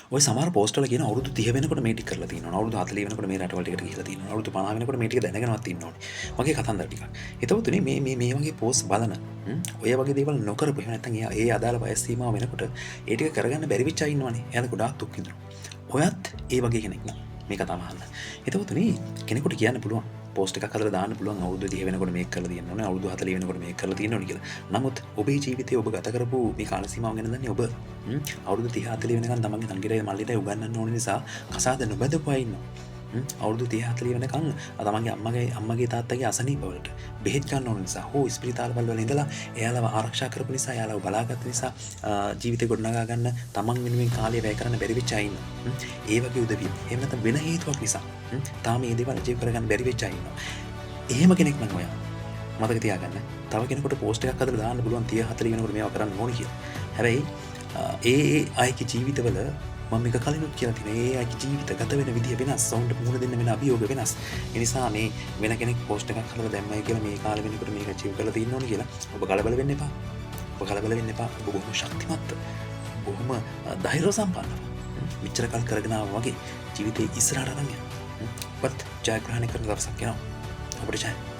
ඔය සමහර පෝස්ට් වල කියන අවුරුදු 30 වෙනකොට මේ ටික කරලා තියෙනවා. අවුරුදු 40 වෙනකොට මේ රටවල් ටිකට ගිහිලා තියෙනවා. අවුරුදු 50 වෙනකොට මේ ටික දැනගෙනවත් ඉන්න ඕනේ. මගේ කතන්දර ටිකක්. එතකොටනේ මේ වගේ පෝස්ට් බලන ඔය වගේ දේවල් නොකරපු එහෙම නැත්නම් ඒ අදාළ වයස් සීමාව වෙනකොට ඒ ටික කරගන්න බැරි වෙච්ච අය ඉන්නවනේ. එයාලා ගොඩාක් දුක් විඳිනවා. ඔයත් ඒ වගේ කෙනෙක් නේ. මේ කතාව අහන්න. එතකොටනේ කෙනෙකුට කියන්න පුළුවන් පෝස්ට් එකක් හදලා දාන්න පුළුවන් අවුරුදු 30 වෙනකොට මේක කරලා තියෙන්න ඕනේ. අවුරුදු 40 වෙනකොට මේක කරලා තියෙන්න ඕනේ කියලා. නමුත් ඔබේ ජීවිතේ ඔබ ගත කරපු මේ කාල සීමාව ගැන දන්නේ ඔබ අවුරුදු 30 40 වෙනකන් තමන්ගේ තංගිරේ මල්ලිට උගන්වන්න ඕන නිසා කසාද නොබැදපු අය ඉන්නවා. අවුරුදු 30 40 වෙනකන් තමන්ගේ අම්මගේ තාත්තගේ අසනීප වලට බෙහෙත් ගන්න ඕන නිසා හෝ ස්පිරිතාලවල වල ඉඳලා එයාලව ආරක්ෂා කරපු නිසා එයාලව බලාගත්ත නිසා ජීවිතේ ගොඩනගා ගන්න තමන් වෙනුවෙන් කාලය වැය කරන්න බැරි වෙච්ච අය ඉන්නවා. ඒ වගේ උදවිය. එහෙම නැත්නම් වෙන හේතුවක් නිසා තාම මේ දේවල් ජීව කරගන්න බැරි වෙච්ච අය ඉන්නවා. එහෙම කෙනෙක් නම් ඔයා මතක තියාගන්න. තව කෙනෙකුට පෝස්ට් එකක් හදලා දාන්න පුළුවන් 30 40 වෙනකොට මේවා කරන්න ඕනේ කියලා. හැබැයි ඒ අයගේ ජීවිතවල මම මේක කලිනුත් කියලා තියෙනවා. ඒ අයගේ ජීවිත ගත වෙන විදිය වෙනස්. සවුන්ඩ් මුහුණ දෙන්න වෙන අභියෝග වෙනස්. ඒ නිසා මේ වෙන කෙනෙක් පෝස්ට් එකක් හදලා දැම්මයි කියලා මේ කාලෙ වෙනකොට මේක අචීව් කරලා තියෙන්න ඕනේ කියලා ඔබ කලබල වෙන්න එපා. ඔබ කලබල වෙන්න එපා. ඔබ බොහොම ශක්තිමත්. බොහොම ධෛර්ය සම්පන්නව. මෙච්චර කල් කරගෙන ආවා වගේ ජීවිතේ ඉස්සරහට අරන් යන්න. ඔබත් ජයග්‍රහණය කරන දවසක් එනවා. ඔබට ජය.